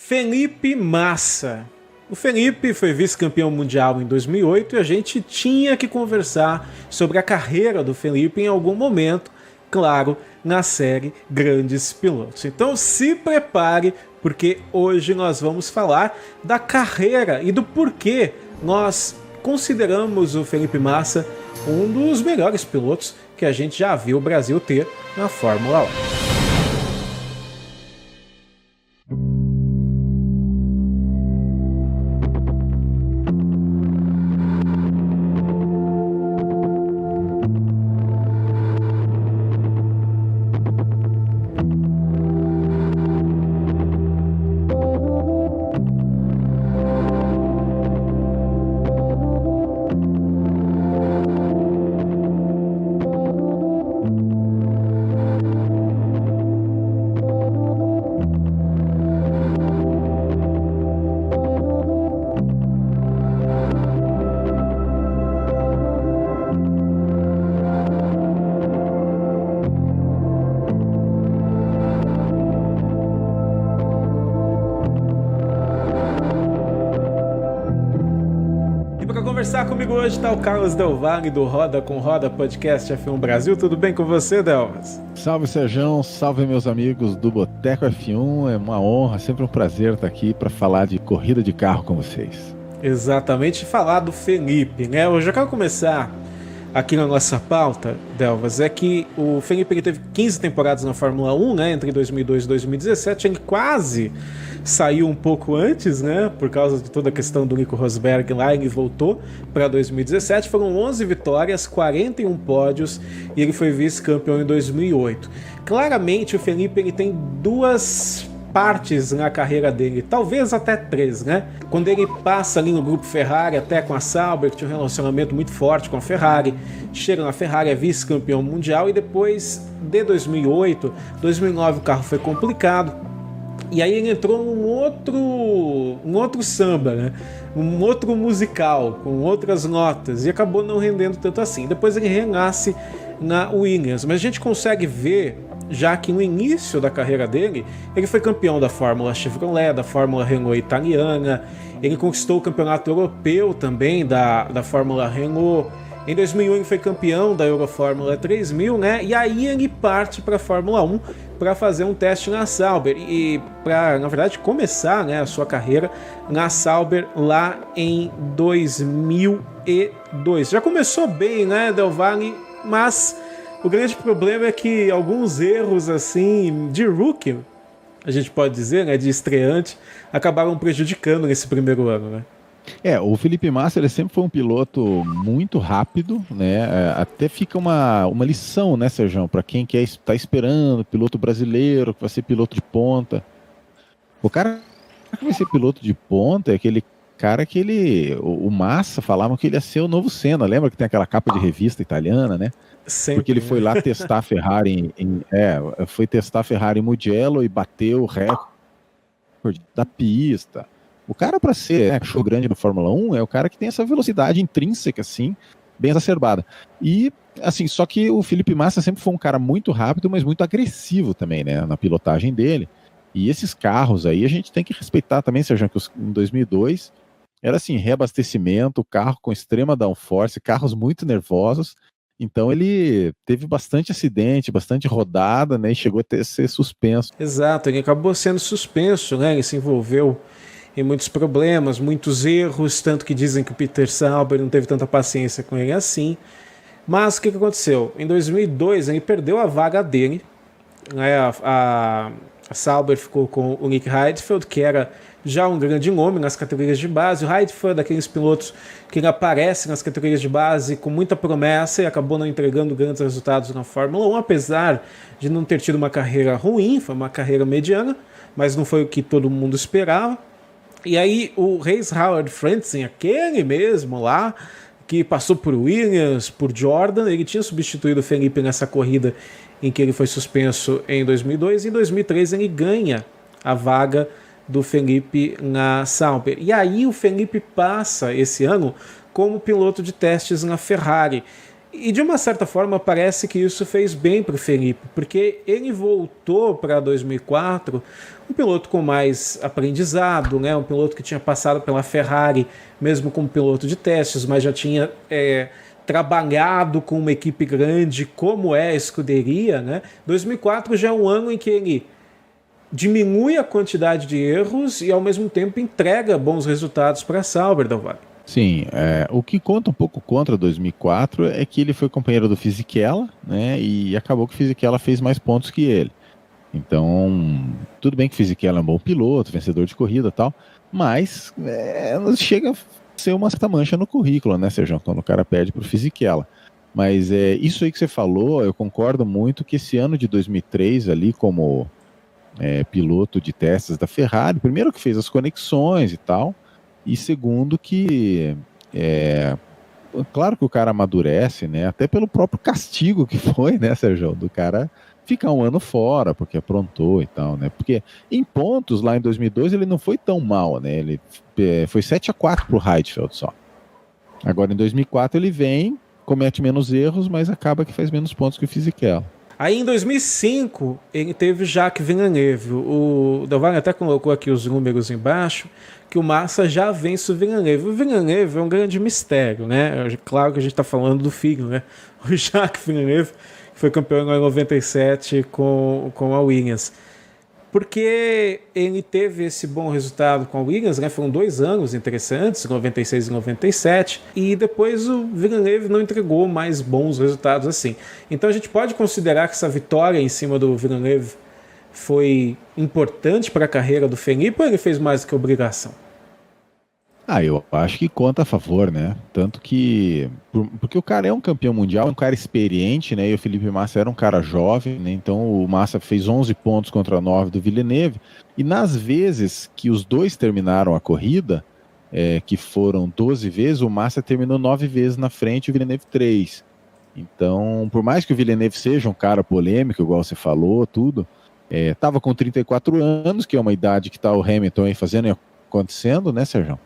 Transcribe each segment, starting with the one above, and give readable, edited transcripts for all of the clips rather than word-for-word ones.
Felipe Massa. O Felipe foi vice-campeão mundial em 2008 e a gente tinha que conversar sobre a carreira do Felipe em algum momento, claro, na série Grandes Pilotos. Então se prepare, porque hoje nós vamos falar da carreira e do porquê nós consideramos o Felipe Massa um dos melhores pilotos que a gente já viu o Brasil ter na Fórmula 1. Conversar comigo hoje está o Carlos Del Valle do Roda com Roda Podcast F1 Brasil. Tudo bem com você, Delmas? Salve, Serjão. Salve, meus amigos do Boteco F1. É uma honra, sempre um prazer estar aqui para falar de corrida de carro com vocês. Exatamente, falar do Felipe, né? Eu já quero começar aqui na nossa pauta, Delvas, é que o Felipe ele teve 15 temporadas na Fórmula 1, né? Entre 2002 e 2017, ele quase saiu um pouco antes, né? Por causa de toda a questão do Nico Rosberg lá, ele voltou para 2017. Foram 11 vitórias, 41 pódios e ele foi vice-campeão em 2008. Claramente o Felipe ele tem duas partes na carreira dele, talvez até três, né? Quando ele passa ali no grupo Ferrari, até com a Sauber, que tinha um relacionamento muito forte com a Ferrari, chega na Ferrari, é vice-campeão mundial e depois de 2008, 2009 o carro foi complicado. E aí ele entrou num outro samba, né? Um outro musical, com outras notas, e acabou não rendendo tanto assim. Depois ele renasce na Williams, mas a gente consegue ver, já que no início da carreira dele, ele foi campeão da Fórmula Chevrolet, da Fórmula Renault italiana, ele conquistou o campeonato europeu também da Fórmula Renault. Em 2001 ele foi campeão da Eurofórmula 3000, né? E aí ele parte para a Fórmula 1 para fazer um teste na Sauber e para, na verdade, começar, né, a sua carreira na Sauber lá em 2002. Já começou bem, né, Del Valle, mas o grande problema é que alguns erros assim de rookie, a gente pode dizer, né, de estreante, acabaram prejudicando nesse primeiro ano, né? O Felipe Massa ele sempre foi um piloto muito rápido, né? Até fica uma lição, né, Serjão, para quem está esperando piloto brasileiro, que vai ser piloto de ponta. O cara que vai ser piloto de ponta é aquele cara que o Massa falavam que ele ia ser o novo Senna. Lembra que tem aquela capa de revista italiana, né? Sempre. Porque ele foi lá testar a Ferrari foi testar a Ferrari em Mugello e bateu o recorde da pista. O cara, para ser show grande no Fórmula 1, é o cara que tem essa velocidade intrínseca, assim, bem exacerbada. E, assim, só que o Felipe Massa sempre foi um cara muito rápido, mas muito agressivo também, né, na pilotagem dele. E esses carros aí, a gente tem que respeitar também, Sérgio, que em 2002 era, assim, reabastecimento, carro com extrema downforce, carros muito nervosos. Então ele teve bastante acidente, bastante rodada, né, e chegou a ser suspenso. Exato, ele acabou sendo suspenso, né, ele se envolveu em muitos problemas, muitos erros, tanto que dizem que o Peter Sauber não teve tanta paciência com ele assim. Mas o que aconteceu? Em 2002 ele perdeu a vaga dele, né? A Sauber ficou com o Nick Heidfeld, que era já um grande nome nas categorias de base. O Heidfeld é daqueles pilotos que ele aparece nas categorias de base com muita promessa e acabou não entregando grandes resultados na Fórmula 1, apesar de não ter tido uma carreira ruim, foi uma carreira mediana, mas não foi o que todo mundo esperava. E aí o Reis Howard Frentzen, aquele mesmo lá, que passou por Williams, por Jordan, ele tinha substituído o Felipe nessa corrida em que ele foi suspenso em 2002, e em 2003 ele ganha a vaga do Felipe na Sauber. E aí o Felipe passa esse ano como piloto de testes na Ferrari. E de uma certa forma parece que isso fez bem para o Felipe, porque ele voltou para 2004 um piloto com mais aprendizado, né? Um piloto que tinha passado pela Ferrari, mesmo como piloto de testes, mas já tinha trabalhado com uma equipe grande como é a escuderia, né? 2004 já é um ano em que ele diminui a quantidade de erros e ao mesmo tempo entrega bons resultados para a Sauber, Del Valle. Sim, o que conta um pouco contra 2004 é que ele foi companheiro do Fisichella, né, e acabou que o Fisichella fez mais pontos que ele. Então, tudo bem que o Fisichella é um bom piloto, vencedor de corrida e tal, mas chega a ser uma certa mancha no currículo, né, Sérgio, quando o cara perde para o Fisichella. Mas isso aí que você falou, eu concordo muito que esse ano de 2003 ali como piloto de testes da Ferrari, primeiro que fez as conexões e tal, e segundo que claro que o cara amadurece, né? Até pelo próprio castigo que foi, né, Sérgio? Do cara ficar um ano fora, porque aprontou e tal, né? Porque em pontos, lá em 2002, ele não foi tão mal, né? Ele foi 7-4 pro Heidfeld só. Agora em 2004 ele vem, comete menos erros, mas acaba que faz menos pontos que o Fisichella. Aí em 2005 ele teve Jacques Villeneuve. O Del Valle até colocou aqui os números embaixo, que o Massa já vence o Villeneuve. O Villeneuve é um grande mistério, né? Claro que a gente está falando do filho, né? O Jacques Villeneuve, que foi campeão em 97 com a Williams. Porque ele teve esse bom resultado com a Williams, né? Foram 2 anos interessantes, 96 e 97, e depois o Villeneuve não entregou mais bons resultados assim. Então a gente pode considerar que essa vitória em cima do Villeneuve foi importante para a carreira do Felipe, ou ele fez mais do que obrigação? Eu acho que conta a favor, né? Tanto que... Porque o cara é um campeão mundial, é um cara experiente, né? E o Felipe Massa era um cara jovem, né? Então o Massa fez 11 pontos contra 9 do Villeneuve. E nas vezes que os dois terminaram a corrida, que foram 12 vezes, o Massa terminou 9 vezes na frente e o Villeneuve 3. Então, por mais que o Villeneuve seja um cara polêmico, igual você falou, tudo, tava com 34 anos, que é uma idade que tá o Hamilton aí fazendo e acontecendo, né, Sérgio?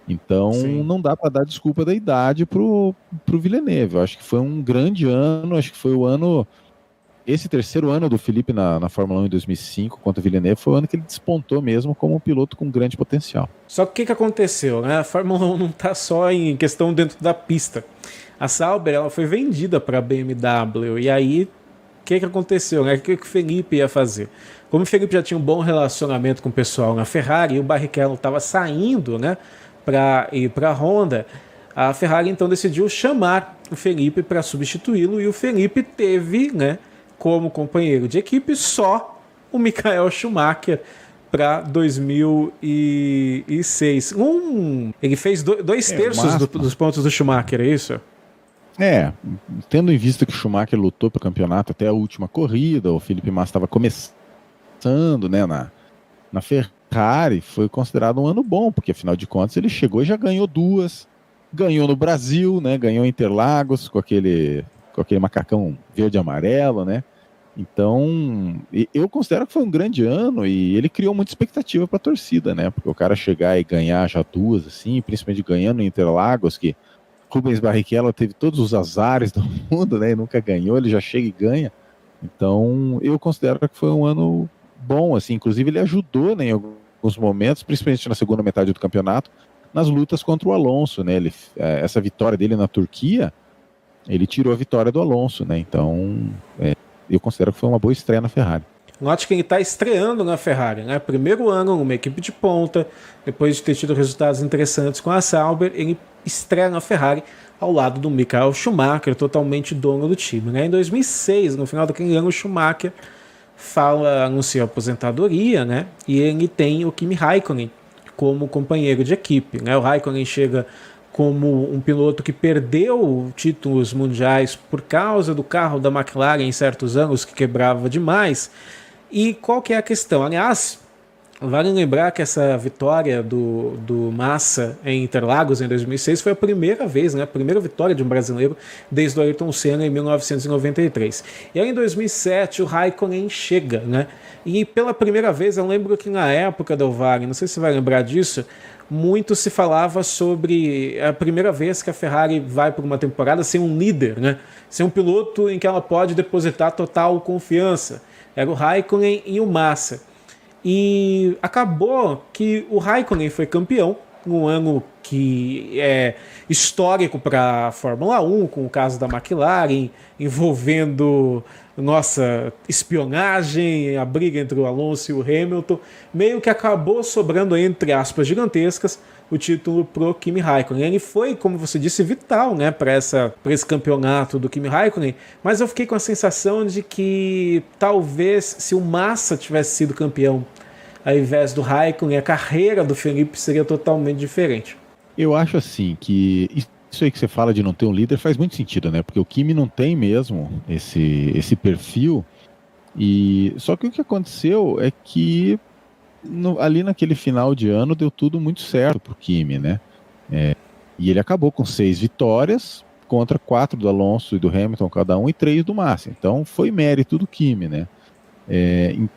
Então, sim, não dá para dar desculpa da idade pro Villeneuve. Eu acho que foi um grande ano, acho que foi o ano... Esse terceiro ano do Felipe na Fórmula 1 em 2005 contra o Villeneuve foi o ano que ele despontou mesmo como um piloto com grande potencial. Só que o que aconteceu, né? A Fórmula 1 não está só em questão dentro da pista. A Sauber ela foi vendida para a BMW e aí o que aconteceu, né? O que o Felipe ia fazer? Como o Felipe já tinha um bom relacionamento com o pessoal na Ferrari e o Barrichello estava saindo, né, para ir para a Honda, a Ferrari então decidiu chamar o Felipe para substituí-lo e o Felipe teve, né, como companheiro de equipe só o Michael Schumacher para 2006. Ele fez 2/3 dos pontos do Schumacher, é isso? Tendo em vista que o Schumacher lutou pelo campeonato até a última corrida, o Felipe Massa estava começando, né, na Ferrari, foi considerado um ano bom, porque afinal de contas ele chegou e já ganhou 2, ganhou no Brasil, né, ganhou em Interlagos com aquele macacão verde e amarelo, né? Então, eu considero que foi um grande ano e ele criou muita expectativa para a torcida, né? Porque o cara chegar e ganhar já 2, assim, principalmente ganhando em Interlagos, que Rubens Barrichello teve todos os azares do mundo, né? E nunca ganhou, ele já chega e ganha. Então, eu considero que foi um ano bom, assim. Inclusive, ele ajudou, né, em alguns momentos, principalmente na segunda metade do campeonato, nas lutas contra o Alonso, né? Essa vitória dele na Turquia, ele tirou a vitória do Alonso, né? Então, eu considero que foi uma boa estreia na Ferrari. Note que ele está estreando na Ferrari, né? Primeiro ano, numa equipe de ponta, depois de ter tido resultados interessantes com a Sauber, ele estreia na Ferrari ao lado do Michael Schumacher, totalmente dono do time, né? Em 2006, no final daquele ano, o Schumacher anuncia a aposentadoria, né? E ele tem o Kimi Raikkonen como companheiro de equipe, né? O Raikkonen chega como um piloto que perdeu títulos mundiais por causa do carro da McLaren em certos anos, que quebrava demais. E qual que é a questão? Aliás, Vale lembrar que essa vitória do Massa em Interlagos em 2006 foi a primeira vez, né, a primeira vitória de um brasileiro desde o Ayrton Senna em 1993. E aí em 2007 o Raikkonen chega, né, e pela primeira vez, eu lembro que na época do Vale, não sei se você vai lembrar disso, muito se falava sobre a primeira vez que a Ferrari vai por uma temporada sem um líder, né, sem um piloto em que ela pode depositar total confiança. Era o Raikkonen e o Massa. E acabou que o Raikkonen foi campeão, um ano que é histórico para a Fórmula 1, com o caso da McLaren, envolvendo espionagem, a briga entre o Alonso e o Hamilton, meio que acabou sobrando, entre aspas gigantescas, o título pro Kimi Raikkonen. Ele foi, como você disse, vital, né, para esse campeonato do Kimi Raikkonen, mas eu fiquei com a sensação de que talvez se o Massa tivesse sido campeão ao invés do Raikkonen, a carreira do Felipe seria totalmente diferente. Eu acho assim que isso aí que você fala de não ter um líder faz muito sentido, né? Porque o Kimi não tem mesmo esse perfil. E só que o que aconteceu é que ali naquele final de ano deu tudo muito certo pro Kimi, né? E ele acabou com 6 vitórias contra 4 do Alonso e do Hamilton cada um e 3 do Massa. Então foi mérito do Kimi, né?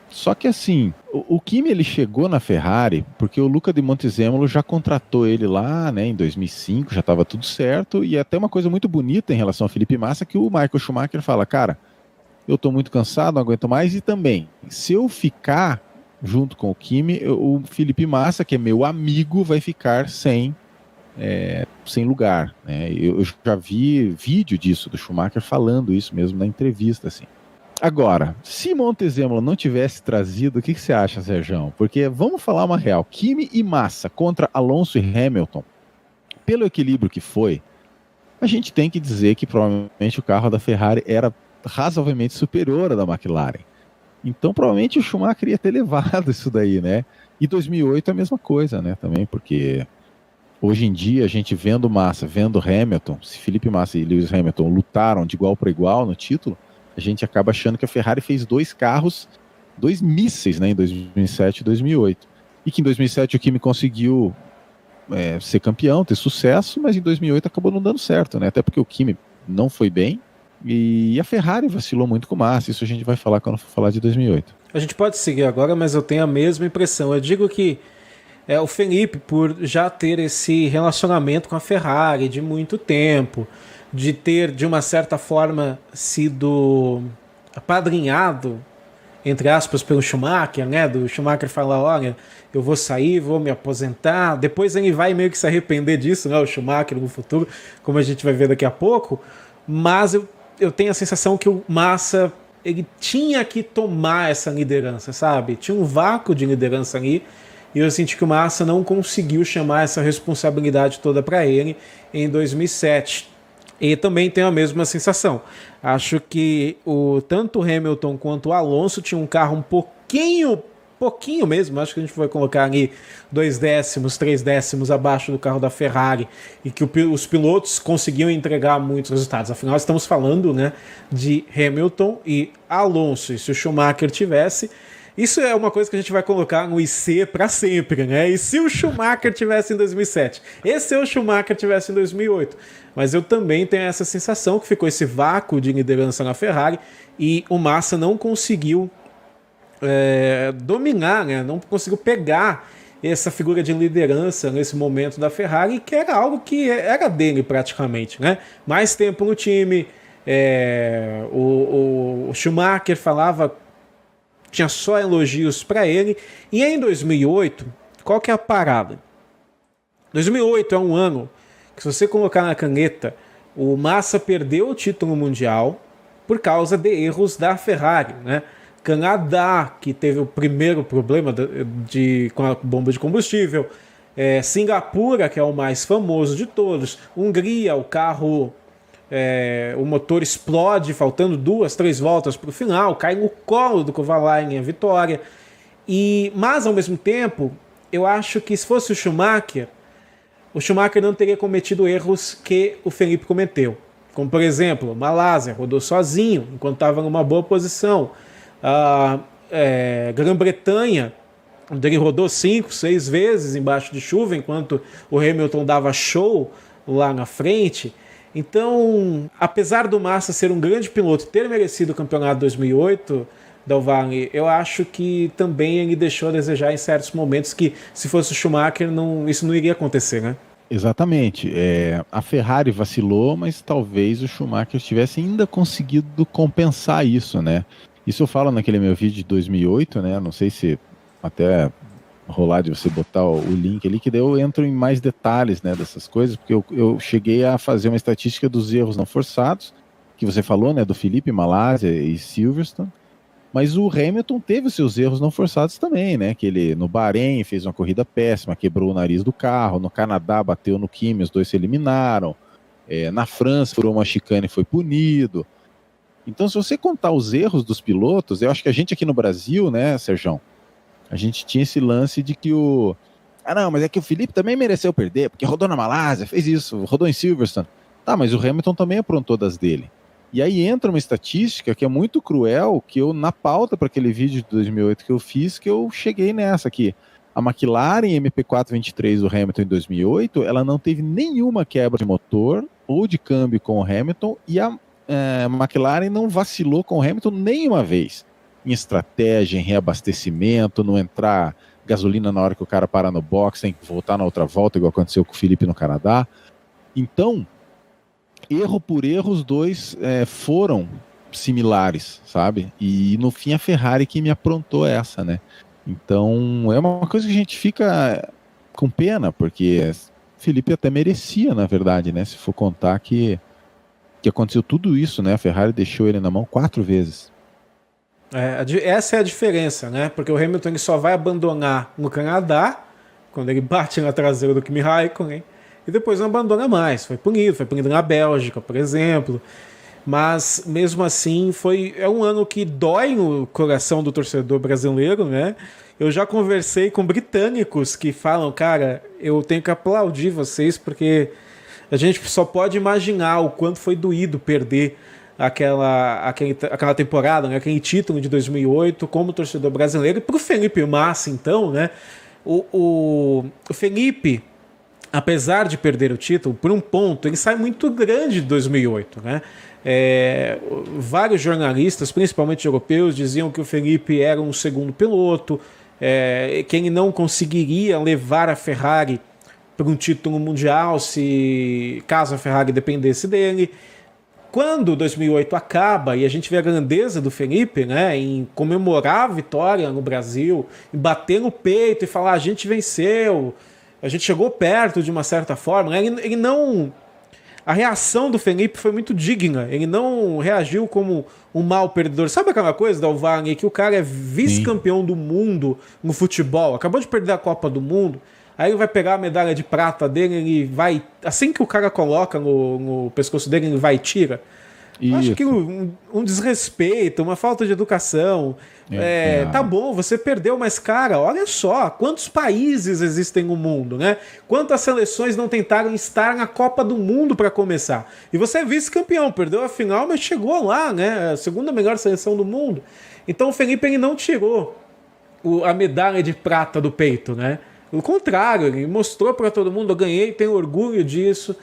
Só que assim, o Kimi ele chegou na Ferrari porque o Luca de Montezemolo já contratou ele lá, né, em 2005, já estava tudo certo, e até uma coisa muito bonita em relação ao Felipe Massa, que o Michael Schumacher fala, cara, eu estou muito cansado, não aguento mais, e também, se eu ficar junto com o Kimi, o Felipe Massa, que é meu amigo, vai ficar sem lugar, né? Eu já vi vídeo disso, do Schumacher falando isso mesmo na entrevista, assim. Agora, se Montezemolo não tivesse trazido, o que você acha, Sérgio? Porque vamos falar uma real, Kimi e Massa contra Alonso e Hamilton, pelo equilíbrio que foi, a gente tem que dizer que provavelmente o carro da Ferrari era razoavelmente superior ao da McLaren. Então provavelmente o Schumacher ia ter levado isso daí, né? E 2008 é a mesma coisa, né? Também, porque hoje em dia a gente vendo Massa, vendo Hamilton, se Felipe Massa e Lewis Hamilton lutaram de igual para igual no título, a gente acaba achando que a Ferrari fez 2 carros, 2 mísseis, né, em 2007 e 2008. E que em 2007 o Kimi conseguiu ser campeão, ter sucesso, mas em 2008 acabou não dando certo, né? Até porque o Kimi não foi bem e a Ferrari vacilou muito com o Massa. Isso a gente vai falar quando for falar de 2008. A gente pode seguir agora, mas eu tenho a mesma impressão. Eu digo que o Felipe, por já ter esse relacionamento com a Ferrari de muito tempo, de ter, de uma certa forma, sido apadrinhado, entre aspas, pelo Schumacher, né? Do Schumacher falar, olha, eu vou sair, vou me aposentar. Depois ele vai meio que se arrepender disso, né? O Schumacher no futuro, como a gente vai ver daqui a pouco. Mas eu tenho a sensação que o Massa, ele tinha que tomar essa liderança, sabe? Tinha um vácuo de liderança ali. E eu senti que o Massa não conseguiu chamar essa responsabilidade toda para ele em 2007. E também tenho a mesma sensação. Acho que tanto o Hamilton quanto o Alonso tinham um carro um pouquinho mesmo, acho que a gente vai colocar ali 2 décimos, 3 décimos abaixo do carro da Ferrari, e que os pilotos conseguiam entregar muitos resultados. Afinal, estamos falando, né, de Hamilton e Alonso, e se o Schumacher tivesse... Isso é uma coisa que a gente vai colocar no IC para sempre, né? E se o Schumacher tivesse em 2007? E se o Schumacher tivesse em 2008? Mas eu também tenho essa sensação que ficou esse vácuo de liderança na Ferrari e o Massa não conseguiu dominar, né? Não conseguiu pegar essa figura de liderança nesse momento da Ferrari, que era algo que era dele praticamente, né? Mais tempo no time, o Schumacher tinha só elogios para ele. E em 2008, qual que é a parada? 2008 é um ano que, se você colocar na caneta, o Massa perdeu o título mundial por causa de erros da Ferrari, né? Canadá, que teve o primeiro problema com a bomba de combustível. Singapura, que é o mais famoso de todos. Hungria, o carro... o motor explode, faltando 2, 3 voltas para o final, cai no colo do Kovalainen a vitória. Mas, ao mesmo tempo, eu acho que se fosse o Schumacher não teria cometido erros que o Felipe cometeu. Como, por exemplo, Malásia rodou sozinho, enquanto estava numa boa posição. Grã-Bretanha onde ele rodou 5, 6 vezes embaixo de chuva, enquanto o Hamilton dava show lá na frente. Então, apesar do Massa ser um grande piloto e ter merecido o campeonato 2008, Del Valle, eu acho que também ele deixou a desejar em certos momentos que, se fosse o Schumacher, isso não iria acontecer, né? Exatamente. A Ferrari vacilou, mas talvez o Schumacher tivesse ainda conseguido compensar isso, né? Isso eu falo naquele meu vídeo de 2008, né? Não sei se até rolar de você botar o link ali, que daí eu entro em mais detalhes, né, dessas coisas, porque eu cheguei a fazer uma estatística dos erros não forçados, que você falou, né, do Felipe, Malásia e Silverstone, mas o Hamilton teve os seus erros não forçados também, né, que ele no Bahrein fez uma corrida péssima, quebrou o nariz do carro, no Canadá bateu no Kimi, os dois se eliminaram, na França furou uma chicane e foi punido. Então, se você contar os erros dos pilotos, eu acho que a gente aqui no Brasil, né, Serjão, a gente tinha esse lance de que não, mas é que o Felipe também mereceu perder, porque rodou na Malásia, fez isso, rodou em Silverstone. Tá, mas o Hamilton também aprontou das dele. E aí entra uma estatística que é muito cruel, que eu, na pauta para aquele vídeo de 2008 que eu fiz, que eu cheguei nessa aqui. A McLaren MP423 do Hamilton em 2008, ela não teve nenhuma quebra de motor ou de câmbio com o Hamilton, e a McLaren não vacilou com o Hamilton nenhuma vez. Em estratégia, em reabastecimento, não entrar gasolina na hora que o cara para no box, tem que voltar na outra volta, igual aconteceu com o Felipe no Canadá. Então, erro por erro, os dois foram similares, sabe? E no fim a Ferrari que me aprontou essa, né? Então, é uma coisa que a gente fica com pena, porque Felipe até merecia, na verdade, né? Se for contar que aconteceu tudo isso, né? A Ferrari deixou ele na mão 4 vezes. Essa é a diferença, né? Porque o Hamilton ele só vai abandonar no Canadá, quando ele bate na traseira do Kimi Raikkonen, e depois não abandona mais. Foi punido na Bélgica, por exemplo. Mas, mesmo assim, é um ano que dói no coração do torcedor brasileiro, né? Eu já conversei com britânicos que falam, cara, eu tenho que aplaudir vocês, porque a gente só pode imaginar o quanto foi doído perder aquela temporada, né, aquele título de 2008 como torcedor brasileiro. E para o Felipe Massa, então, né, o Felipe, apesar de perder o título, por um ponto, ele sai muito grande de 2008, né? Vários jornalistas, principalmente europeus, diziam que o Felipe era um segundo piloto, que ele não conseguiria levar a Ferrari para um título mundial caso a Ferrari dependesse dele. Quando 2008 acaba e a gente vê a grandeza do Felipe, né, em comemorar a vitória no Brasil, em bater no peito e falar, a gente venceu, a gente chegou perto de uma certa forma, né? Ele não... A reação do Felipe foi muito digna, ele não reagiu como um mau perdedor. Sabe aquela coisa, Del Valle, que o cara é vice-campeão do mundo no futebol, acabou de perder a Copa do Mundo, aí ele vai pegar a medalha de prata dele, ele vai... Assim que o cara coloca no pescoço dele, ele vai e tira. Acho que um desrespeito, uma falta de educação. Tá bom, você perdeu, mas, cara, olha só, quantos países existem no mundo, né? Quantas seleções não tentaram estar na Copa do Mundo para começar? E você é vice-campeão, perdeu a final, mas chegou lá, né? A segunda melhor seleção do mundo. Então o Felipe ele não tirou a medalha de prata do peito, né? Pelo contrário, ele mostrou para todo mundo, eu ganhei, tenho orgulho disso.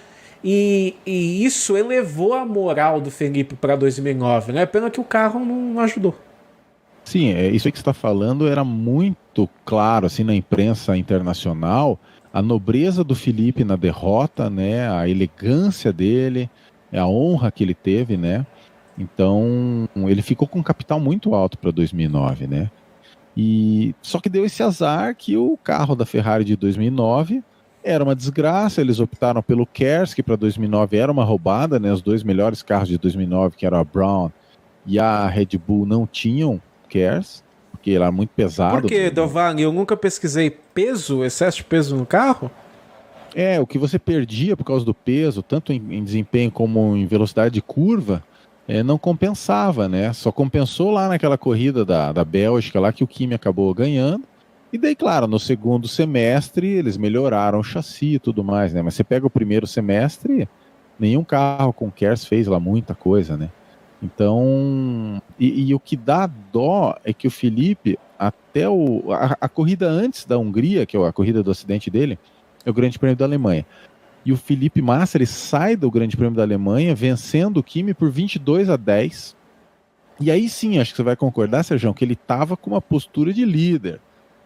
E isso elevou a moral do Felipe para 2009, né? Pena que o carro não ajudou. Sim, isso aí que você está falando era muito claro assim, na imprensa internacional, a nobreza do Felipe na derrota, né? A elegância dele, a honra que ele teve, né? Então, ele ficou com um capital muito alto para 2009, né? E só que deu esse azar que o carro da Ferrari de 2009 era uma desgraça. Eles optaram pelo KERS, que para 2009 era uma roubada, né? Os dois melhores carros de 2009, que eram a Brown e a Red Bull, não tinham KERS, porque era muito pesado. Por que, Del Valle? Eu nunca pesquisei peso, excesso de peso no carro? O que você perdia por causa do peso, tanto em desempenho como em velocidade de curva, não compensava, né? Só compensou lá naquela corrida da Bélgica lá que o Kimi acabou ganhando. E daí, claro, no segundo semestre eles melhoraram o chassi e tudo mais, né? Mas você pega o primeiro semestre, nenhum carro com KERS fez lá muita coisa, né? Então, e o que dá dó é que o Felipe, até a corrida antes da Hungria, que é a corrida do acidente dele, é o Grande Prêmio da Alemanha. E o Felipe Massa, ele sai do Grande Prêmio da Alemanha vencendo o Kimi por 22-10. E aí sim, acho que você vai concordar, Sérgio, que ele tava com uma postura de líder.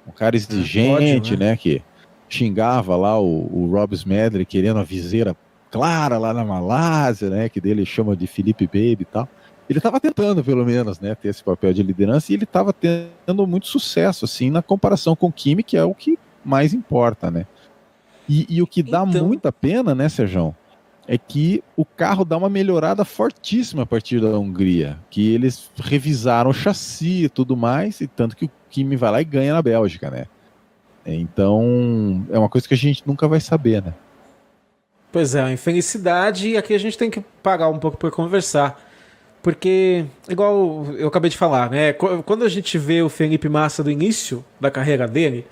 Um cara exigente, Ódio, né? Que xingava lá o Rob Smedley querendo a viseira clara lá na Malásia, né? Que dele chama de Felipe Baby e tal. Ele estava tentando, pelo menos, né, ter esse papel de liderança, e ele estava tendo muito sucesso, assim, na comparação com o Kimi, que é o que mais importa, né? E o que dá Então, muita pena, né, Sérgio, é que o carro dá uma melhorada fortíssima a partir da Hungria, que eles revisaram o chassi e tudo mais, e tanto que o Kimi vai lá e ganha na Bélgica, né? Então, é uma coisa que a gente nunca vai saber, né? pois é, a infelicidade, e aqui a gente tem que parar um pouco por conversar. Porque, igual eu acabei de falar, né? Quando a gente vê o Felipe Massa do início da carreira dele,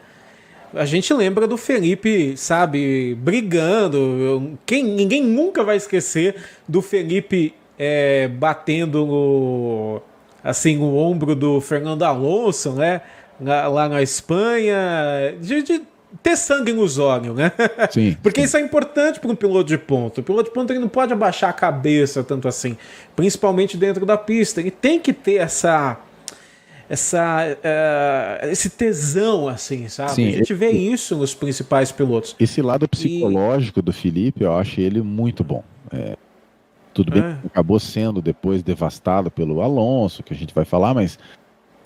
a gente lembra do Felipe, sabe, brigando. Ninguém nunca vai esquecer do Felipe batendo assim, o ombro do Fernando Alonso, né? Lá na Espanha. De ter sangue nos olhos, né? Sim, Porque sim. isso é importante para um piloto de ponta. O piloto de ponta ele não pode abaixar a cabeça tanto assim, principalmente dentro da pista. Ele tem que ter esse tesão, assim, sabe? Sim, A gente vê isso nos principais pilotos. esse lado E psicológico do Felipe, eu acho ele muito bom. Tudo bem que é, acabou sendo depois devastado pelo Alonso, que a gente vai falar, mas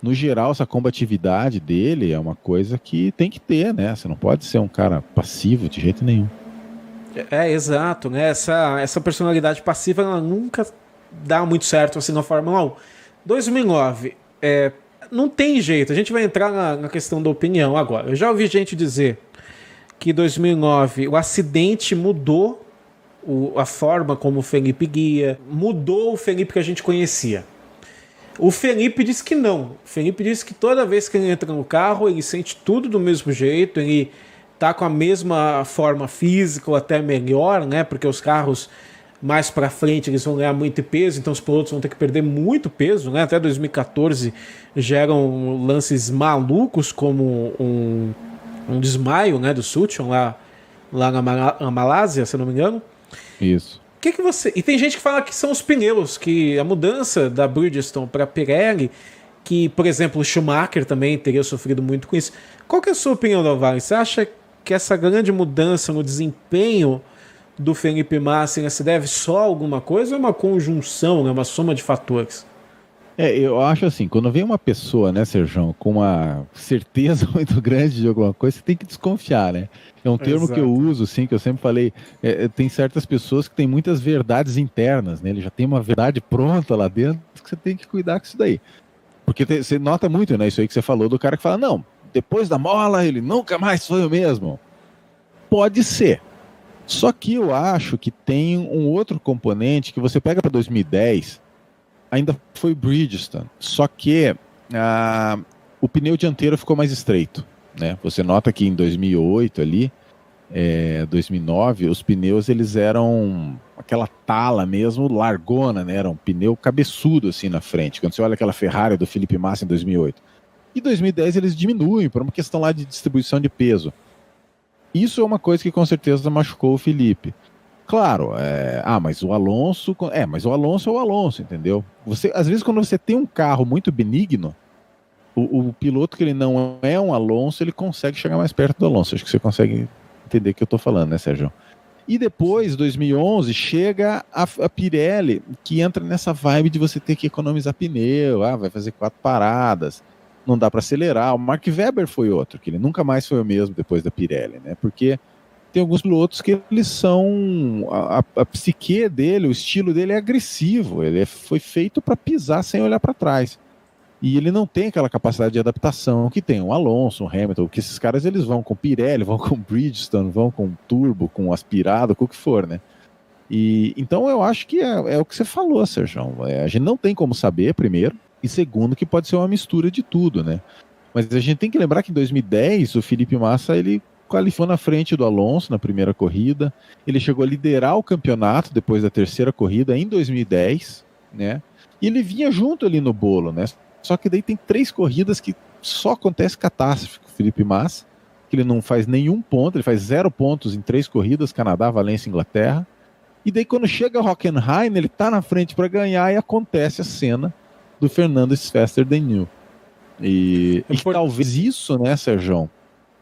no geral essa combatividade dele é uma coisa que tem que ter, né? Você não pode ser um cara passivo de jeito nenhum. exato, né? Essa personalidade passiva ela nunca dá muito certo assim na Fórmula 1. 2009, não tem jeito. A gente vai entrar na questão da opinião agora. Eu já ouvi gente dizer que 2009 o acidente mudou a forma como o Felipe guia, mudou o Felipe que a gente conhecia. O Felipe disse que não. O Felipe disse que toda vez que ele entra no carro, ele sente tudo do mesmo jeito, ele tá com a mesma forma física ou até melhor, né? Porque os carros mais para frente eles vão ganhar muito peso, então os pilotos vão ter que perder muito peso, né? Até 2014 geram lances malucos como um desmaio, né, do Sutton lá na Malásia, se eu não me engano. Isso. Que você. E tem gente que fala que são os pneus, que a mudança da Bridgestone para Pirelli, que, por exemplo, o Schumacher também teria sofrido muito com isso. Qual que é a sua opinião, Dalvari? Você acha que essa grande mudança no desempenho do Felipe Massa se deve só a alguma coisa ou é uma conjunção, né, uma soma de fatores? Eu acho assim, quando vem uma pessoa, né, Sérgio, com uma certeza muito grande de alguma coisa, você tem que desconfiar, né? É um termo que eu Exato. uso, sim, que eu sempre falei, tem certas pessoas que têm muitas verdades internas, né? Ele já tem uma verdade pronta lá dentro, que você tem que cuidar com isso daí. Porque você nota muito, né, isso aí que você falou, do cara que fala, não, depois da mola ele nunca mais foi o mesmo. Pode ser. Só que eu acho que tem um outro componente que você pega para 2010, ainda foi Bridgestone, só que o pneu dianteiro ficou mais estreito, né? Você nota que em 2008 ali, 2009, os pneus eles eram aquela tala mesmo, largona, né? Era um pneu cabeçudo assim na frente. Quando você olha aquela Ferrari do Felipe Massa em 2008. E 2010 eles diminuem por uma questão lá de distribuição de peso. Isso é uma coisa que com certeza machucou o Felipe. Claro, mas o Alonso. Mas o Alonso é o Alonso, entendeu? Às vezes, quando você tem um carro muito benigno, o piloto que ele não é um Alonso, ele consegue chegar mais perto do Alonso. Acho que você consegue entender o que eu tô falando, né, Sérgio? E depois, 2011, chega a Pirelli, que entra nessa vibe de você ter que economizar pneu, vai fazer 4 paradas, não dá para acelerar. O Mark Webber foi outro, que ele nunca mais foi o mesmo depois da Pirelli, né? Porque tem alguns pilotos que eles são. A psique dele, o estilo dele é agressivo. Ele foi feito para pisar sem olhar para trás. E ele não tem aquela capacidade de adaptação que tem o Alonso, o Hamilton, que esses caras eles vão com Pirelli, vão com Bridgestone, vão com turbo, com aspirado, com o que for, né? E então eu acho que é o que você falou, Sérgio. A gente não tem como saber, primeiro, e segundo, que pode ser uma mistura de tudo, né? Mas a gente tem que lembrar que em 2010 o Felipe Massa ele qualificou na frente do Alonso na primeira corrida, ele chegou a liderar o campeonato depois da terceira corrida em 2010, né? E ele vinha junto ali no bolo, né? Só que daí tem 3 corridas que só acontece catástrofe com o Felipe Massa, que ele não faz nenhum ponto, ele faz 0 pontos em 3 corridas, Canadá, Valência, Inglaterra. E daí quando chega o Hockenheim, ele tá na frente para ganhar e acontece a cena do Fernando is faster than you. E talvez isso, né, Sérgio,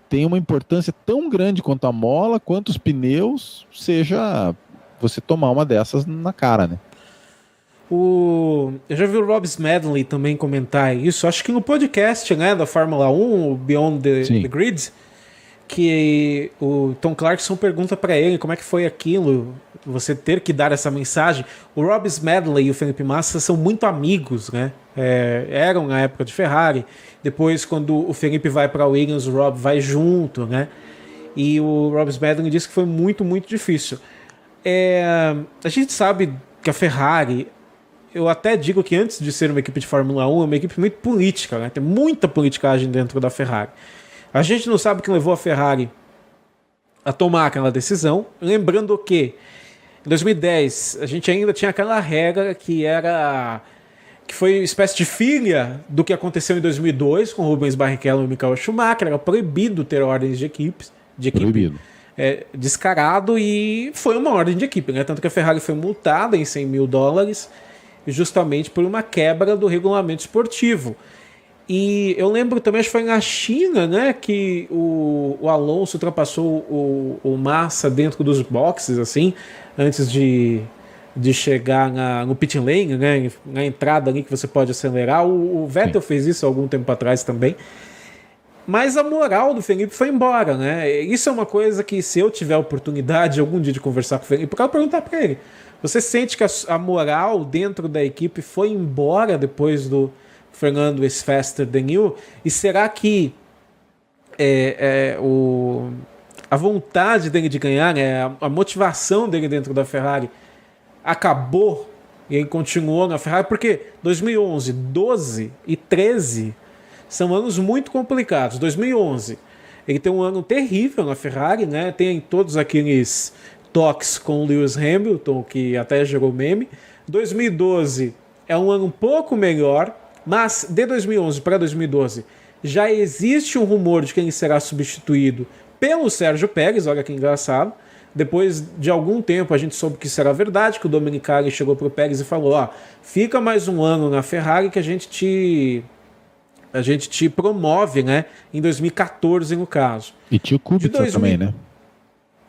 tenha uma importância tão grande quanto a mola, quanto os pneus, seja você tomar uma dessas na cara, né? Eu já vi o Rob Smedley também comentar isso, acho que no podcast, né, da Fórmula 1, o Beyond the Grid, que o Tom Clarkson pergunta para ele como é que foi aquilo, você ter que dar essa mensagem. O Rob Smedley e o Felipe Massa são muito amigos, né? Eram na época de Ferrari. Depois, quando o Felipe vai para Williams, o Rob vai junto, né? E o Rob Smedley disse que foi muito, muito difícil. A gente sabe que a Ferrari, eu até digo que antes de ser uma equipe de Fórmula 1, é uma equipe muito política, né? Tem muita politicagem dentro da Ferrari. A gente não sabe o que levou a Ferrari a tomar aquela decisão. Lembrando que em 2010 a gente ainda tinha aquela regra que foi uma espécie de filha do que aconteceu em 2002 com Rubens Barrichello e Michael Schumacher. Era proibido ter ordens de equipe. Proibido. Descarado, e foi uma ordem de equipe, né? Tanto que a Ferrari foi multada em $100 mil justamente por uma quebra do regulamento esportivo. E eu lembro também, acho que foi na China, né, que o Alonso ultrapassou o Massa dentro dos boxes, assim, antes de chegar no pit lane, né, na entrada ali que você pode acelerar. O Vettel fez isso há algum tempo atrás também. Mas a moral do Felipe foi embora, né? Isso é uma coisa que, se eu tiver a oportunidade algum dia de conversar com o Felipe, eu quero perguntar para ele: você sente que a moral dentro da equipe foi embora depois do Fernando is faster than you? E será que a vontade dele de ganhar, né, a motivação dele dentro da Ferrari acabou e ele continuou na Ferrari? Porque 2011, 12 e 13 são anos muito complicados. 2011, ele tem um ano terrível na Ferrari, né? Tem todos aqueles toques com o Lewis Hamilton, que até gerou meme. 2012 é um ano um pouco melhor, mas de 2011 para 2012 já existe um rumor de que ele será substituído pelo Sérgio Pérez. Olha que engraçado. Depois de algum tempo a gente soube que isso era verdade, que o Domenicali chegou para o Pérez e falou: fica mais um ano na Ferrari que a gente te promove, né? Em 2014, no caso. E tinha o Kubica também, né?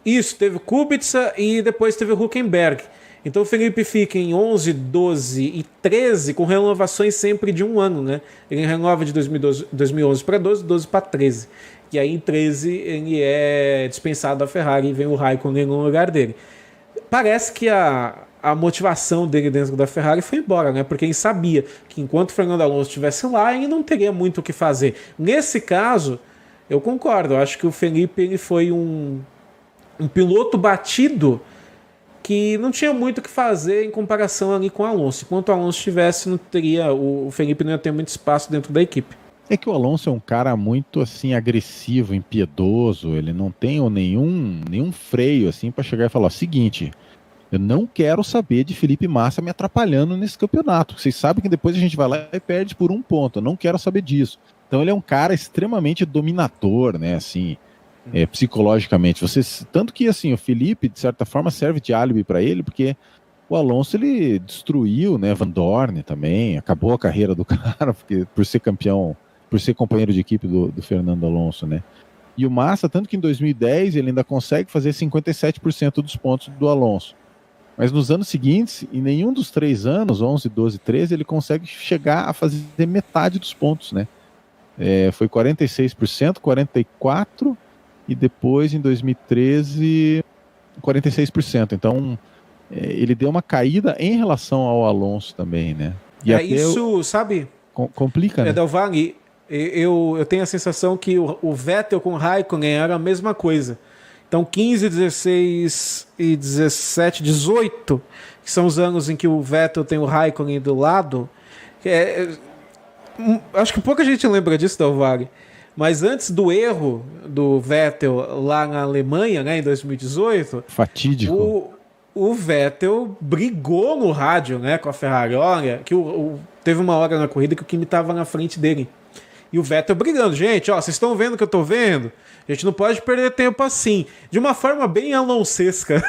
Isso, teve o Kubica e depois teve o Hülkenberg. Então o Felipe fica em 11, 12 e 13 com renovações sempre de um ano, né? Ele renova de 2011 para 12, 12 para 13. E aí em 13 ele é dispensado da Ferrari e vem o Raikkonen no lugar dele. Parece que a motivação dele dentro da Ferrari foi embora, né? Porque ele sabia que enquanto o Fernando Alonso estivesse lá, ele não teria muito o que fazer. Nesse caso, eu concordo. Eu acho que o Felipe ele foi um piloto batido que não tinha muito o que fazer em comparação ali com o Alonso. Enquanto o Alonso estivesse, o Felipe não ia ter muito espaço dentro da equipe. É que o Alonso é um cara muito assim agressivo, impiedoso. Ele não tem nenhum freio assim para chegar e falar: seguinte, eu não quero saber de Felipe Massa me atrapalhando nesse campeonato. Vocês sabem que depois a gente vai lá e perde por 1 ponto. Eu não quero saber disso. Então ele é um cara extremamente dominador, né? Assim, psicologicamente. Tanto que assim, o Felipe, de certa forma, serve de álibi para ele, porque o Alonso ele destruiu, né? Van Dorn também, acabou a carreira do cara, porque, por ser campeão, por ser companheiro de equipe do Fernando Alonso, né? E o Massa, tanto que em 2010 ele ainda consegue fazer 57% dos pontos do Alonso. Mas nos anos seguintes, em nenhum dos 3 anos, 11, 12, 13, ele consegue chegar a fazer metade dos pontos, né? Foi 46%, 44%, e depois, em 2013, 46%. Então, ele deu uma caída em relação ao Alonso também, né? E isso, sabe? Complica, né? Del Valle, eu tenho a sensação que o Vettel com o Raikkonen era a mesma coisa. Então 15, 16 e 17, 18, que são os anos em que o Vettel tem o Raikkonen do lado. Acho que pouca gente lembra disso, Del Valle. Mas antes do erro do Vettel lá na Alemanha, né, em 2018... Fatídico. o Vettel brigou no rádio, né, com a Ferrari. Olha, que teve uma hora na corrida que o Kimi estava na frente dele. E o Vettel brigando. Gente, ó, vocês estão vendo o que eu tô vendo? A gente não pode perder tempo assim. De uma forma bem alonsesca.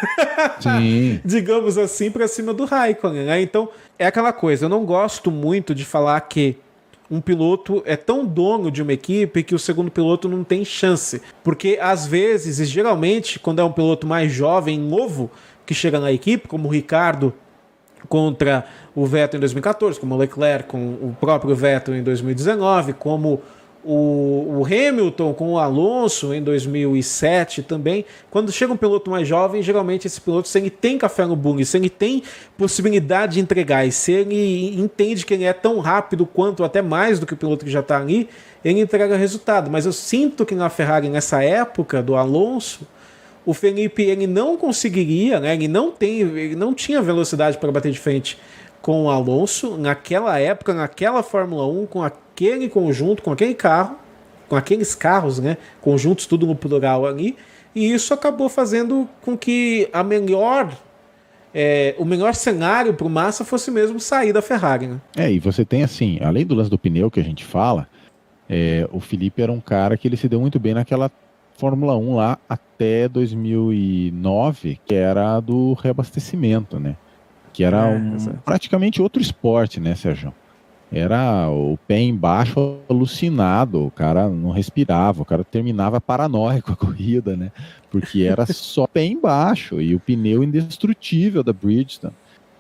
Sim. Digamos assim, pra cima do Raikkonen, né? Então, é aquela coisa. Eu não gosto muito de falar que um piloto é tão dono de uma equipe que o segundo piloto não tem chance. Porque, às vezes, e geralmente, quando é um piloto mais jovem, novo, que chega na equipe, como o Ricardo contra o Vettel em 2014, como o Leclerc com o próprio Vettel em 2019, como o Hamilton com o Alonso em 2007 também. Quando chega um piloto mais jovem, geralmente esse piloto, se ele tem café no bug, se ele tem possibilidade de entregar e se ele entende que ele é tão rápido quanto, até mais do que o piloto que já está ali, ele entrega resultado. Mas eu sinto que na Ferrari, nessa época do Alonso, o Felipe ele não conseguiria, né? Ele não tinha velocidade para bater de frente com o Alonso naquela época, naquela Fórmula 1, com aquele conjunto, com aquele carro, com aqueles carros, né? Conjuntos, tudo no plural ali, e isso acabou fazendo com que o melhor cenário para o Massa fosse mesmo sair da Ferrari, né? E você tem assim, além do lance do pneu que a gente fala, o Felipe era um cara que ele se deu muito bem naquela Fórmula 1 lá até 2009, que era a do reabastecimento, né? Que era praticamente outro esporte, né, Sérgio? Era o pé embaixo alucinado, o cara não respirava, o cara terminava paranoico a corrida, né? Porque era só pé embaixo e o pneu indestrutível da Bridgestone.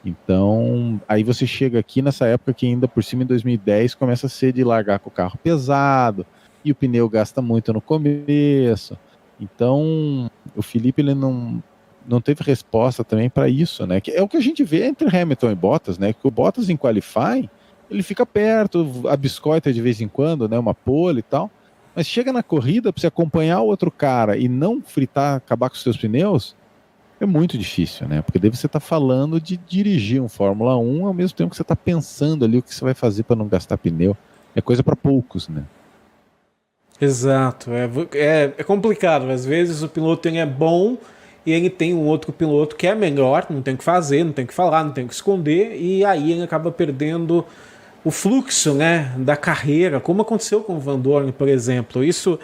Então, aí você chega aqui nessa época que ainda por cima em 2010 começa a ser de largar com o carro pesado e o pneu gasta muito no começo. Então, o Felipe ele não teve resposta também para isso, né? Que é o que a gente vê entre Hamilton e Bottas, né? Que o Bottas em qualifying, ele fica perto, abiscoita de vez em quando, né? Uma pole e tal. Mas chega na corrida, para você acompanhar o outro cara e não fritar, acabar com os seus pneus, é muito difícil, né? Porque daí você está falando de dirigir um Fórmula 1 ao mesmo tempo que você está pensando ali o que você vai fazer para não gastar pneu. É coisa para poucos, né? Exato. É complicado. Às vezes o piloto é bom e ele tem um outro piloto que é melhor, não tem o que fazer, não tem o que falar, não tem o que esconder, e aí ele acaba perdendo o fluxo, né, da carreira, como aconteceu com o Van Dorn, por exemplo. Isso,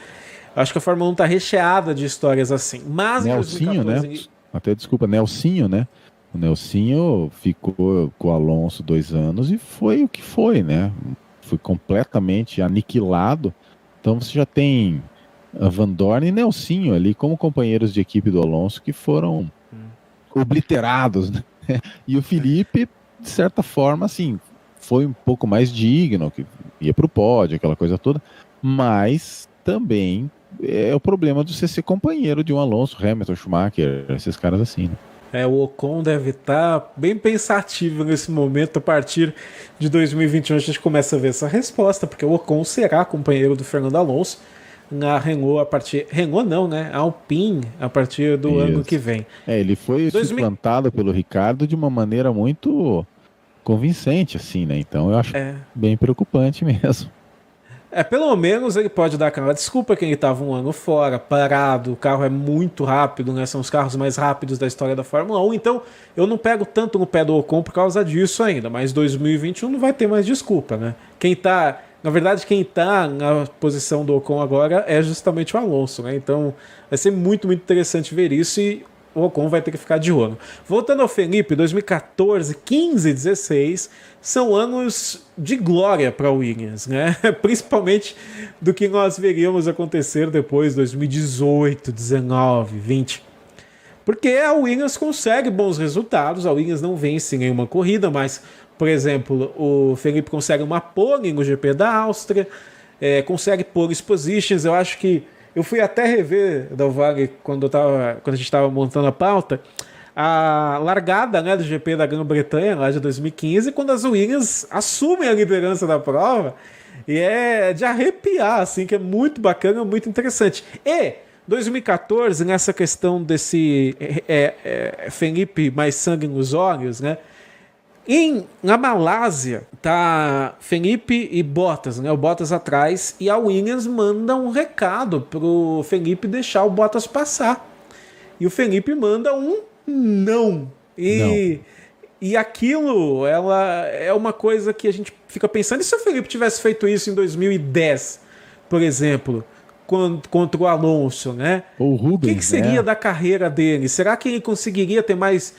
acho que a Fórmula 1 está recheada de histórias assim. Mas Nelsinho, 2014, né? Até desculpa, Nelsinho, né? O Nelsinho ficou com o Alonso 2 anos e foi o que foi, né? Foi completamente aniquilado. Então você já tem a Van Dorn e Nelsinho ali como companheiros de equipe do Alonso que foram obliterados, né? E o Felipe, de certa forma, assim, foi um pouco mais digno, que ia para o pódio, aquela coisa toda, mas também é o problema de você ser companheiro de um Alonso, Hamilton, Schumacher, esses caras assim, né? O Ocon deve estar bem pensativo nesse momento. A partir de 2021 a gente começa a ver essa resposta, porque o Ocon será companheiro do Fernando Alonso na Renault Renault não, né? Alpine a partir do ano que vem. Ele foi suplantado pelo Ricardo de uma maneira muito convincente, assim, né? Então eu acho bem preocupante mesmo. Pelo menos ele pode dar aquela desculpa que ele estava um ano fora, parado, o carro é muito rápido, né? São os carros mais rápidos da história da Fórmula 1, então eu não pego tanto no pé do Ocon por causa disso ainda, mas 2021 não vai ter mais desculpa, né? Na verdade, quem tá na posição do Ocon agora é justamente o Alonso, né? Então vai ser muito, muito interessante ver isso e o Ocon vai ter que ficar de olho. Voltando ao Felipe, 2014, 15 e 16 são anos de glória para o Williams, né? Principalmente do que nós veríamos acontecer depois, 2018, 19, 20. Porque a Williams consegue bons resultados, a Williams não vence nenhuma corrida, mas, por exemplo, o Felipe consegue uma pole no GP da Áustria, consegue pole positions. Eu acho que eu fui até rever, Dalvag, quando a gente estava montando a pauta, a largada, né, do GP da Grã-Bretanha, lá de 2015, quando as Williams assumem a liderança da prova, e é de arrepiar, assim, que é muito bacana, muito interessante. E 2014, nessa questão desse Felipe mais sangue nos olhos, né, na Malásia tá Felipe e Bottas, né? O Bottas atrás, e a Williams manda um recado pro Felipe deixar o Bottas passar. E o Felipe manda um não Não. E aquilo, ela é uma coisa que a gente fica pensando, e se o Felipe tivesse feito isso em 2010, por exemplo, contra o Alonso, né? Ou o O que Rubens, seria né? da carreira dele? Será que ele conseguiria ter mais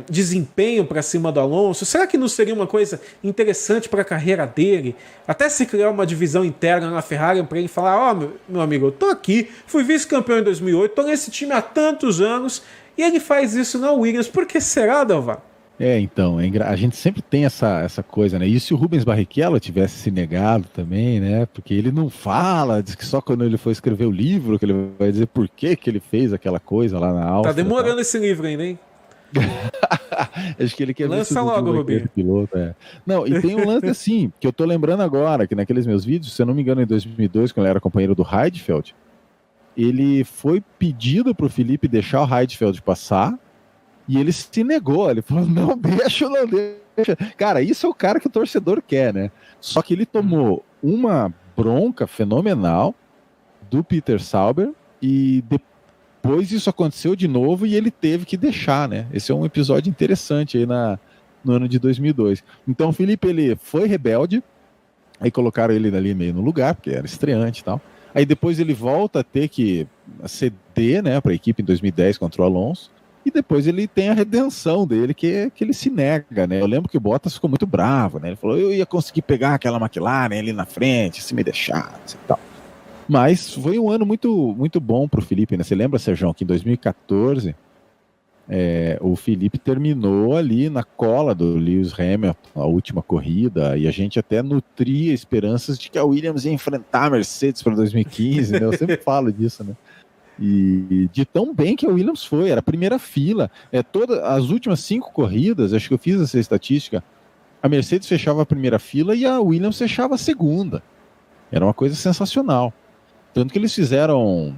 desempenho para cima do Alonso? Será que não seria uma coisa interessante para a carreira dele? Até se criar uma divisão interna na Ferrari para ele falar: ó, meu amigo, eu tô aqui, fui vice-campeão em 2008, tô nesse time há tantos anos, e ele faz isso na Williams. Por que será, Delvar? Então, a gente sempre tem essa coisa, né? E se o Rubens Barrichello tivesse se negado também, né? Porque ele não fala, diz que só quando ele for escrever o livro que ele vai dizer por que que ele fez aquela coisa lá na Tá Áustria. demorando esse livro ainda, hein? Acho que ele quer ver se Lança o logo, Dudu vai Rubinho. querer piloto. Não, e tem um lance assim, que eu tô lembrando agora, que naqueles meus vídeos, se eu não me engano, em 2002, quando ele era companheiro do Heidfeld, ele foi pedido pro Felipe deixar o Heidfeld passar, e ele se negou, ele falou, não deixa. Cara, isso é o cara que o torcedor quer, né? Só que ele tomou uma bronca fenomenal do Peter Sauber, e depois isso aconteceu de novo e ele teve que deixar, né? Esse é um episódio interessante aí no ano de 2002. Então o Felipe, ele foi rebelde, aí colocaram ele ali meio no lugar, porque era estreante e tal. Aí depois ele volta a ter que ceder, né, para a equipe em 2010 contra o Alonso. E depois ele tem a redenção dele, que ele se nega, né? Eu lembro que o Bottas ficou muito bravo, né? Ele falou, eu ia conseguir pegar aquela McLaren ali na frente, se me deixasse e tal. Mas foi um ano muito, muito bom para o Felipe, né? Você lembra, Sérgio, que em 2014 o Felipe terminou ali na cola do Lewis Hamilton, a última corrida, e a gente até nutria esperanças de que a Williams ia enfrentar a Mercedes para 2015, né? Eu sempre falo disso, né? E de tão bem que a Williams foi, era a primeira fila. Todas as últimas 5 corridas, acho que eu fiz essa estatística, a Mercedes fechava a primeira fila e a Williams fechava a segunda. Era uma coisa sensacional. Tanto que eles fizeram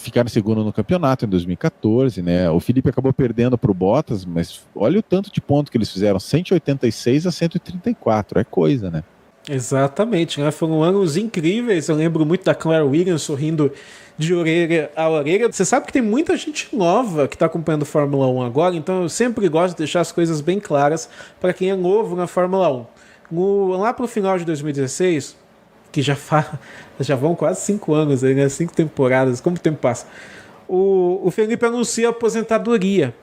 ficaram em segundo no campeonato em 2014, né? O Felipe acabou perdendo para o Bottas, mas olha o tanto de ponto que eles fizeram, 186 a 134, é coisa, né? Exatamente, né? Foram anos incríveis. Eu lembro muito da Claire Williams sorrindo de orelha a orelha. Você sabe que tem muita gente nova que está acompanhando Fórmula 1 agora, então eu sempre gosto de deixar as coisas bem claras para quem é novo na Fórmula 1. Lá para o final de 2016, que já vão quase 5 anos, aí, né? 5 temporadas, como o tempo passa. O Felipe anuncia a aposentadoria,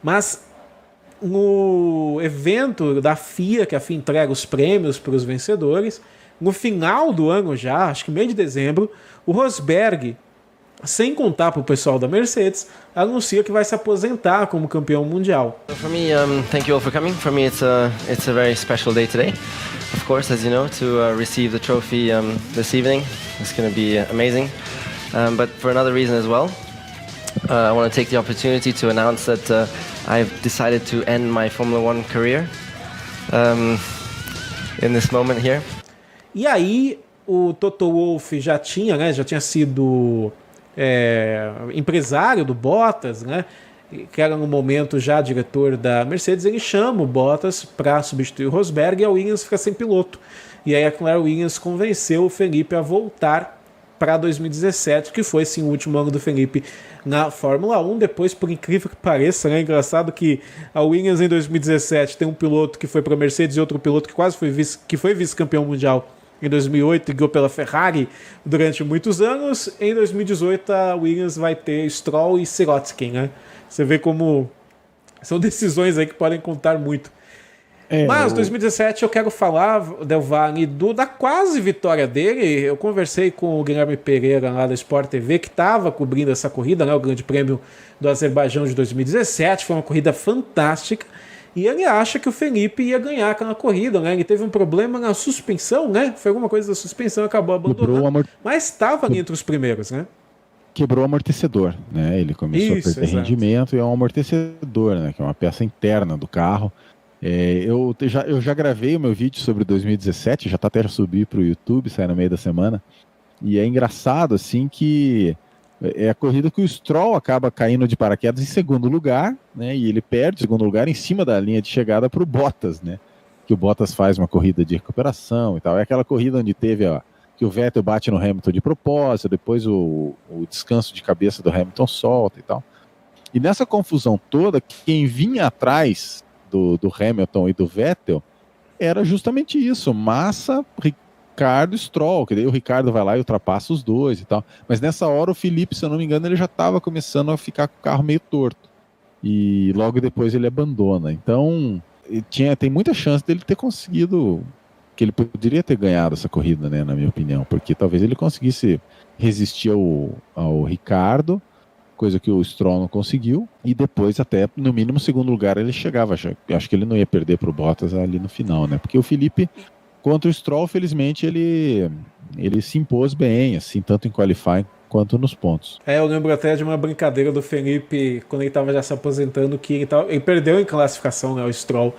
mas no evento da FIA, que a FIA entrega os prêmios para os vencedores, no final do ano já, acho que meio de dezembro, o Rosberg, sem contar para o pessoal da Mercedes, anuncia que vai se aposentar como campeão mundial. For me, thank you all for coming. For me, it's a very special day today. Of course, as you know, to receive the trophy this evening. It's going to be amazing. But for another reason as well, I want to take the opportunity to announce that I've decided to end my Formula One career in this moment here. E aí, o Toto Wolff já tinha sido empresário do Bottas, né? Que era no momento já diretor da Mercedes. Ele chama o Bottas para substituir o Rosberg e a Williams fica sem piloto. E aí a Claire Williams convenceu o Felipe a voltar para 2017, que foi sim o último ano do Felipe na Fórmula 1. Depois, por incrível que pareça, né? Engraçado que a Williams em 2017 tem um piloto que foi para a Mercedes e outro piloto que foi vice-campeão mundial em 2008 e ganhou pela Ferrari durante muitos anos. Em 2018 a Williams vai ter Stroll e Sirotkin, né? Você vê como são decisões aí que podem contar muito. Mas 2017 eu quero falar, Del Valle, da quase vitória dele. Eu conversei com o Guilherme Pereira lá da Sport TV, que estava cobrindo essa corrida, né, o Grande Prêmio do Azerbaijão de 2017. Foi uma corrida fantástica. E ele acha que o Felipe ia ganhar aquela corrida, né? Ele teve um problema na suspensão, né? Foi alguma coisa da suspensão, acabou abandonando. Mas estava ali entre os primeiros, né? Quebrou o amortecedor, né? Ele começou a perder rendimento e é um amortecedor, né? Que é uma peça interna do carro. Eu já gravei o meu vídeo sobre 2017, já tá até subir para o YouTube, sai no meio da semana. E é engraçado, assim, que é a corrida que o Stroll acaba caindo de paraquedas em segundo lugar, né? E ele perde o segundo lugar em cima da linha de chegada para o Bottas, né? Que o Bottas faz uma corrida de recuperação e tal. É aquela corrida onde teve, que o Vettel bate no Hamilton de propósito, depois o descanso de cabeça do Hamilton solta e tal. E nessa confusão toda, quem vinha atrás do Hamilton e do Vettel era justamente isso, Massa, Ricardo, Stroll, que daí o Ricardo vai lá e ultrapassa os dois e tal. Mas nessa hora o Felipe, se eu não me engano, ele já estava começando a ficar com o carro meio torto. E logo depois ele abandona. Então, tem muita chance dele ter conseguido, que ele poderia ter ganhado essa corrida, né, na minha opinião, porque talvez ele conseguisse resistir ao Ricardo, coisa que o Stroll não conseguiu, e depois até, no mínimo, segundo lugar ele chegava. Acho que ele não ia perder para o Bottas ali no final, né, porque o Felipe, contra o Stroll, felizmente, ele se impôs bem, assim, tanto em qualifying quanto nos pontos. Eu lembro até de uma brincadeira do Felipe, quando ele estava já se aposentando, que ele perdeu em classificação, né, o Stroll,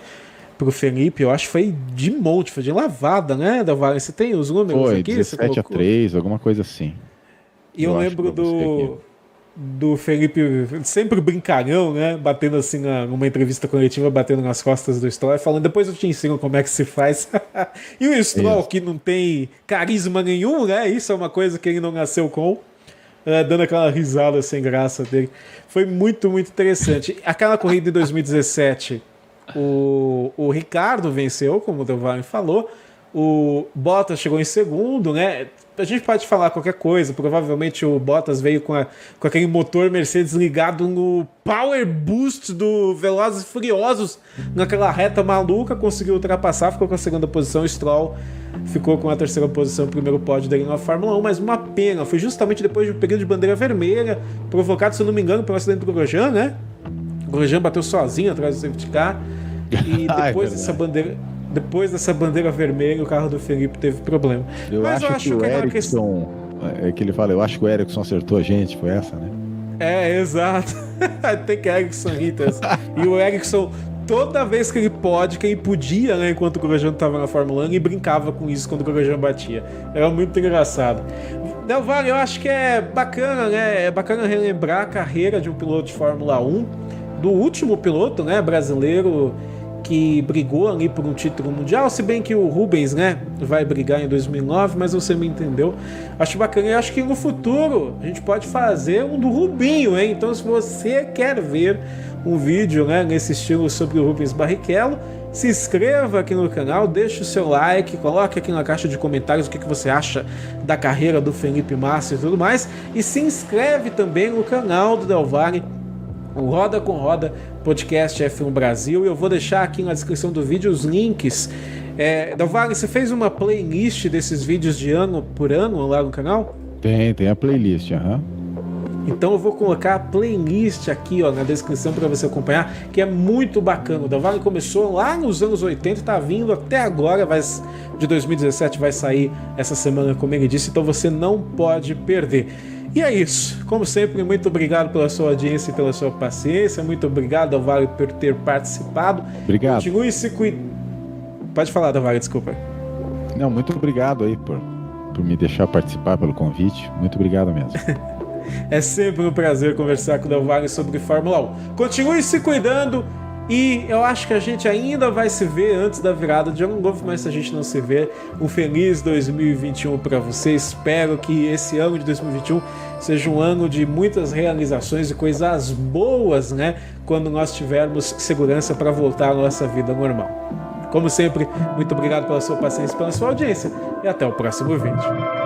pro Felipe, eu acho que foi de monte, foi de lavada, né, da Vale? Você tem os números foi, aqui? 17-3, alguma coisa assim. E eu lembro do Felipe, sempre brincalhão, né, batendo assim numa entrevista coletiva, batendo nas costas do Stroll, falando, depois eu te ensino como é que se faz. E o Stroll, que não tem carisma nenhum, né, isso é uma coisa que ele não nasceu com, dando aquela risada sem graça dele. Foi muito, muito interessante. Aquela corrida de 2017, o Ricardo venceu, como o Del Valle falou, o Bottas chegou em segundo, né? A gente pode falar qualquer coisa, provavelmente o Bottas veio com aquele motor Mercedes ligado no Power Boost do Velozes e Furiosos naquela reta maluca, conseguiu ultrapassar, ficou com a segunda posição, o Stroll ficou com a terceira posição, o primeiro pódio dele na Fórmula 1, mas uma pena, foi justamente depois de um período de bandeira vermelha, provocado, se eu não me engano, pelo acidente do Grosjean, né? O Grosjean bateu sozinho atrás do safety car, e depois dessa bandeira vermelha, o carro do Felipe teve problema. Mas eu acho que o Ericsson, que ele fala, eu acho que o Ericsson acertou a gente, foi essa, né? Exato. Tem que Ericsson Ritters. E o Ericsson, toda vez que ele podia, né, enquanto o Grosjean estava na Fórmula 1, ele brincava com isso quando o Grosjean batia. Era muito engraçado. Del Valle, eu acho que é bacana, né? É bacana relembrar a carreira de um piloto de Fórmula 1, do último piloto, né, brasileiro, que brigou ali por um título mundial, se bem que o Rubens, né, vai brigar em 2009, mas você me entendeu. Acho bacana, e acho que no futuro a gente pode fazer um do Rubinho, hein? Então, se você quer ver um vídeo, né, nesse estilo sobre o Rubens Barrichello, se inscreva aqui no canal, deixe o seu like, coloque aqui na caixa de comentários o que você acha da carreira do Felipe Massa e tudo mais, e se inscreve também no canal do Del Valle, o Roda com Roda Podcast F1 Brasil, e eu vou deixar aqui na descrição do vídeo os links. Del Valle, você fez uma playlist desses vídeos de ano por ano lá no canal? Tem a playlist, Então eu vou colocar a playlist aqui, ó, na descrição para você acompanhar, que é muito bacana. O Del Valle começou lá nos anos 80, tá vindo até agora, de 2017 vai sair essa semana, como ele disse, então você não pode perder. E é isso. Como sempre, muito obrigado pela sua audiência e pela sua paciência. Muito obrigado, Del Valle, por ter participado. Obrigado. Continue se cuidando. Pode falar, Del Valle, desculpa. Não, muito obrigado aí por me deixar participar, pelo convite. Muito obrigado mesmo. É sempre um prazer conversar com o Del Valle sobre Fórmula 1. Continue se cuidando. E eu acho que a gente ainda vai se ver antes da virada de ano novo, mas se a gente não se ver, um feliz 2021 para você. Espero que esse ano de 2021 seja um ano de muitas realizações e coisas boas, né? Quando nós tivermos segurança para voltar à nossa vida normal. Como sempre, muito obrigado pela sua paciência e pela sua audiência. E até o próximo vídeo.